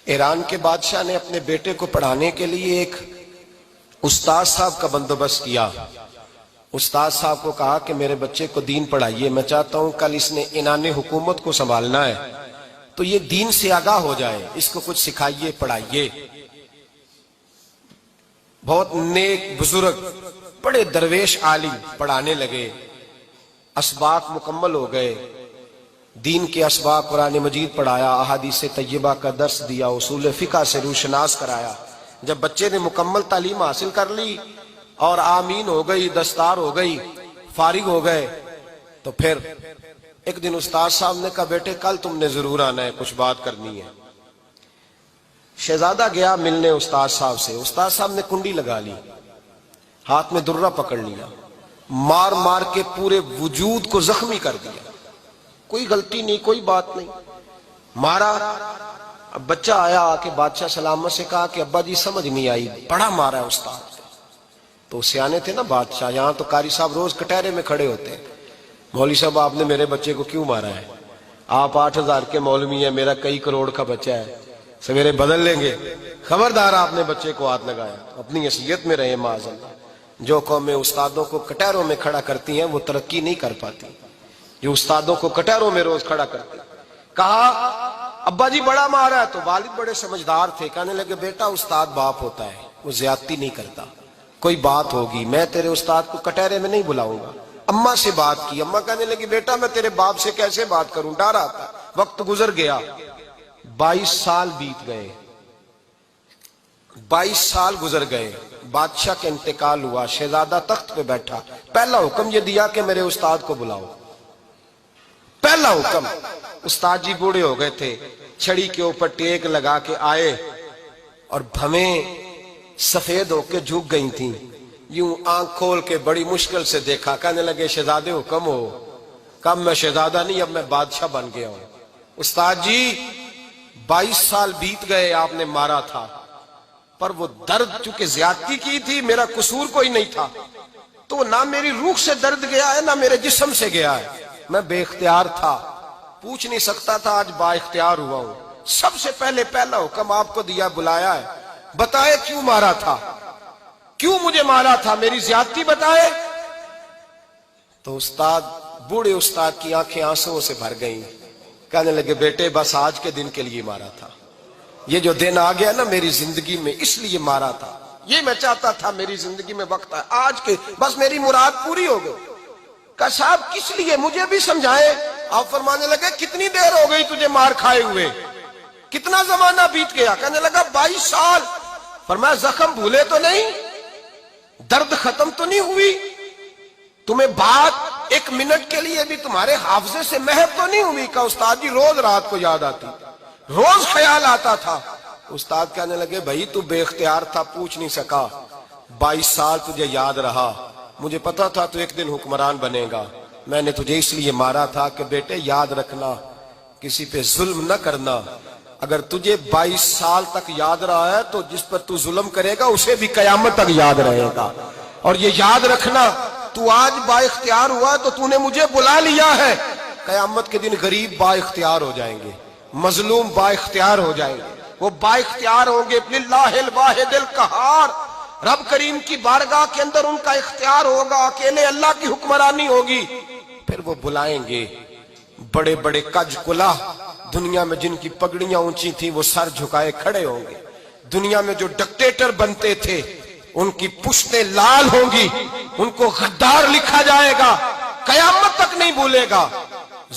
ایران کے بادشاہ نے اپنے بیٹے کو پڑھانے کے لیے ایک استاد صاحب کا بندوبست کیا۔ استاد صاحب کو کہا کہ میرے بچے کو دین پڑھائیے، میں چاہتا ہوں کل اس نے عنان حکومت کو سنبھالنا ہے تو یہ دین سے آگاہ ہو جائے، اس کو کچھ سکھائیے، پڑھائیے۔ بہت نیک بزرگ بڑے درویش عالم پڑھانے لگے، اسباق مکمل ہو گئے، دین کے اسباق قرآن مجید پڑھایا، احادیث طیبہ کا درس دیا، اصول فقہ سے روشناس کرایا۔ جب بچے نے مکمل تعلیم حاصل کر لی اور آمین ہو گئی، دستار ہو گئی، فارغ ہو گئے، تو پھر ایک دن استاد صاحب نے کہا بیٹے کل تم نے ضرور آنا ہے، کچھ بات کرنی ہے۔ شہزادہ گیا ملنے استاد صاحب سے، استاد صاحب نے کنڈی لگا لی، ہاتھ میں درہ پکڑ لیا، مار مار کے پورے وجود کو زخمی کر دیا، کوئی غلطی نہیں، کوئی بات نہیں، مارا۔ اب بچہ آیا آ کے بادشاہ سلامت سے کہا کہ ابا جی سمجھ نہیں آئی، بڑا مارا ہے استاد۔ تو سیانے تھے نا بادشاہ، یہاں تو قاری صاحب روز کٹہرے میں کھڑے ہوتے ہیں، مولوی صاحب آپ نے میرے بچے کو کیوں مارا ہے؟ آپ 8,000 کے مولوی ہیں، میرا کئی کروڑ کا بچہ ہے، سویرے بدل لیں گے، خبردار آپ نے بچے کو ہاتھ لگایا، اپنی حیثیت میں رہے معاذ اللہ۔ جو قومیں استادوں کو کٹہروں میں کھڑا کرتی ہیں وہ ترقی نہیں کر پاتی، جو استادوں کو کٹہروں میں روز کھڑا کرتے۔ کہا ابا جی بڑا مارا ہے، تو والد بڑے سمجھدار تھے، کہنے لگے بیٹا استاد باپ ہوتا ہے، وہ زیادتی نہیں کرتا، کوئی بات ہوگی میں تیرے استاد کو کٹہرے میں نہیں بلاؤں گا۔ اماں سے بات کی، اماں کہنے لگی بیٹا میں تیرے باپ سے کیسے بات کروں، ڈر آتا۔ وقت گزر گیا، 22 سال بیت گئے، 22 سال گزر گئے، بادشاہ کا انتقال ہوا، شہزادہ تخت پہ بیٹھا، پہلا حکم یہ دیا کہ میرے استاد کو بلاؤ، پہلا حکم۔ استاد جی بوڑھے ہو گئے تھے، چھڑی کے اوپر ٹیک لگا کے آئے اور بھویں سفید ہو کے جھک گئی تھیں، یوں آنکھ کھول کے بڑی مشکل سے دیکھا، کہنے لگے شہزادے حکم ہو۔ کب میں شہزادہ نہیں، اب میں بادشاہ بن گیا ہوں۔ استاد جی 22 سال بیت گئے، آپ نے مارا تھا، پر وہ درد چونکہ زیادتی کی تھی، میرا قصور کوئی نہیں تھا، تو نہ میری روح سے درد گیا ہے نہ میرے جسم سے گیا ہے، میں بے اختیار تھا، پوچھ نہیں سکتا تھا، آج با اختیار ہوا ہوں۔ سب سے پہلا حکم آپ کو دیا، بلایا ہے، بتائے کیوں مارا تھا، کیوں مجھے مارا تھا، میری زیادتی بتائے۔ تو استاد، بوڑھے استاد کی آنکھیں آنسوں سے بھر گئیں، کہنے لگے بیٹے بس آج کے دن کے لیے مارا تھا، یہ جو دن آ گیا نا میری زندگی میں اس لیے مارا تھا، یہ میں چاہتا تھا میری زندگی میں وقت ہے، آج کے بس میری مراد پوری ہو گئی۔ کہا صاحب کس لیے، مجھے بھی سمجھائیں۔ آپ فرمانے لگے کتنی دیر ہو گئی تجھے مار کھائے ہوئے، کتنا زمانہ بیت گیا؟ کہنے لگا 22 سال۔ فرمایا زخم بھولے تو نہیں، درد ختم تو نہیں ہوئی، تمہیں بات 1 منٹ کے لیے بھی تمہارے حافظے سے محو تو نہیں ہوئی؟ کہا استاد جی روز رات کو یاد آتی، روز خیال آتا تھا۔ استاد کہنے لگے بھائی تو بے اختیار تھا، پوچھ نہیں سکا، 22 سال تجھے یاد رہا، مجھے پتا تھا تو ایک دن حکمران بنے گا، میں نے تجھے اس لیے مارا تھا کہ بیٹے یاد رکھنا، کسی پہ ظلم نہ کرنا، اگر تجھے 22 سال تک یاد رہا ہے تو جس پر تو ظلم کرے گا اسے بھی قیامت تک یاد رہے گا، اور یہ یاد رکھنا تو آج با اختیار ہوا تو تو نے مجھے بلا لیا ہے، قیامت کے دن غریب با اختیار ہو جائیں گے، مظلوم با اختیار ہو جائیں گے، وہ با اختیار ہوں گے، للہ الواحد القہار، رب کریم کی بارگاہ کے اندر ان کا اختیار ہوگا، اکیلے اللہ کی حکمرانی ہوگی۔ پھر وہ بلائیں گے، بڑے بڑے کج کلاہ دنیا میں جن کی پگڑیاں اونچی تھیں وہ سر جھکائے کھڑے ہوں گے، دنیا میں جو ڈکٹیٹر بنتے تھے ان کی پشتیں لال ہوں گی، ان کو غدار لکھا جائے گا، قیامت تک نہیں بھولے گا۔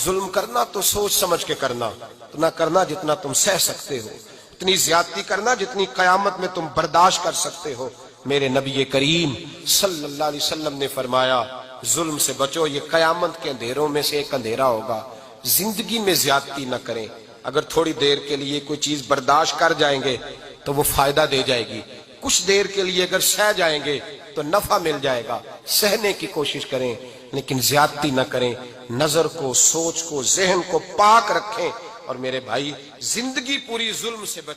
ظلم کرنا تو سوچ سمجھ کے کرنا، اتنا کرنا جتنا تم سہ سکتے ہو، اتنی زیادتی کرنا جتنی قیامت میں تم برداشت کر سکتے ہو۔ میرے نبی کریم صلی اللہ علیہ وسلم نے فرمایا ظلم سے بچو، یہ قیامت کے اندھیروں میں سے ایک اندھیرا ہوگا۔ زندگی میں زیادتی نہ کریں، اگر تھوڑی دیر کے لیے کوئی چیز برداشت کر جائیں گے تو وہ فائدہ دے جائے گی، کچھ دیر کے لیے اگر سہ جائیں گے تو نفع مل جائے گا، سہنے کی کوشش کریں لیکن زیادتی نہ کریں، نظر کو، سوچ کو، ذہن کو پاک رکھیں، اور میرے بھائی زندگی پوری ظلم سے بچیں۔